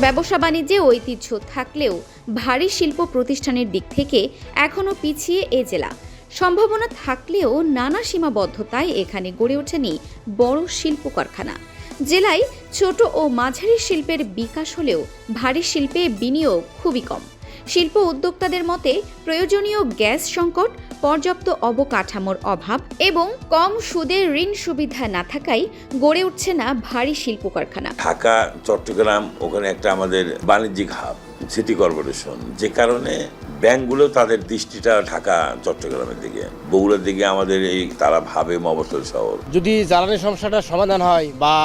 ব্যবসা বাণিজ্যে ঐতিহ্য থাকলেও ভারী শিল্প প্রতিষ্ঠানের দিক থেকে এখনও পিছিয়ে এ জেলা। সম্ভাবনা থাকলেও নানা সীমাবদ্ধতায় এখানে গড়ে ওঠেনি বড় শিল্প কারখানা। জেলায় ছোট ও মাঝারি শিল্পের বিকাশ হলেও ভারী শিল্পে বিনিয়োগ খুবই কম। শিল্প উদ্যোক্তাদের মতে প্রয়োজনীয় গ্যাস সংকট, পর্যাপ্ত অবকাঠামোর অভাব এবং কম সুদের ঋণ সুবিধা না থাকায় গড়ে উঠছে না ভারী শিল্প কারখানা। ঢাকা, চট্টগ্রাম ওখানে একটা আমাদের বাণিজ্যিক হাব, সিটি কর্পোরেশন, যে কারণে ব্যাংকগুলো তাদের দৃষ্টিটা ঢাকা চট্টগ্রামের দিকে, বগুড়ার দিকে আমাদের এই তারা ভাবে মফস্বল শহর। যদি জ্বালানি সমস্যাটা সমাধান হয় বা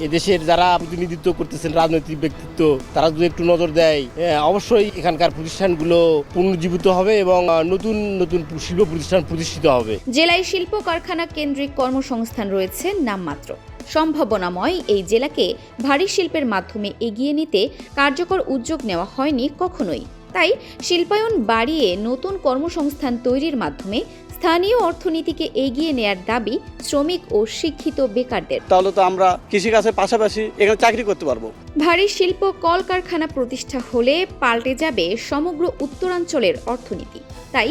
এদেশের যারা প্রতিনিধিত্ব করতেছেন রাজনৈতিক ব্যক্তিত্ব তারা যদি একটু নজর দেয়, অবশ্যই এখানকার প্রতিষ্ঠানগুলো পুনর্জীবিত হবে এবং নতুন নতুন শিল্প প্রতিষ্ঠান প্রতিষ্ঠিত হবে। জেলায় শিল্প কারখানা কেন্দ্রিক কর্মসংস্থান রয়েছে নামমাত্র। সম্ভাবনাময় এই জেলাকে ভারী শিল্পের মাধ্যমে এগিয়ে নিতে কার্যকর উদ্যোগ নেওয়া হয়নি কখনোই। তাই শিল্পায়ন বাড়িয়ে নতুন কর্মসংস্থান তৈরির মাধ্যমে স্থানীয় অর্থনীতিকে এগিয়ে নেয়ার দাবি শ্রমিক ও শিক্ষিত বেকারদের। তাহলে তো আমরা কৃষিকাজের পাশাপাশি এখানে চাকরি করতে পারবো। ভারী শিল্প কলকারখানা প্রতিষ্ঠা হলে পাল্টে যাবে সমগ্র উত্তরাঞ্চলের অর্থনীতি। তাই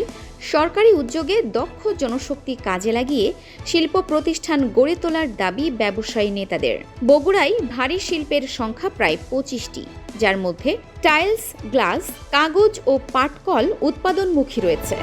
সরকারি উদ্যোগে দক্ষ জনশক্তি কাজে লাগিয়ে শিল্প প্রতিষ্ঠান গড়ে তোলার দাবি ব্যবসায়ী নেতাদের। বগুড়ায় ভারী শিল্পের সংখ্যা প্রায় 25টি, যার মধ্যে টাইলস, গ্লাস, কাগজ ও পাটকল উৎপাদনমুখী রয়েছে।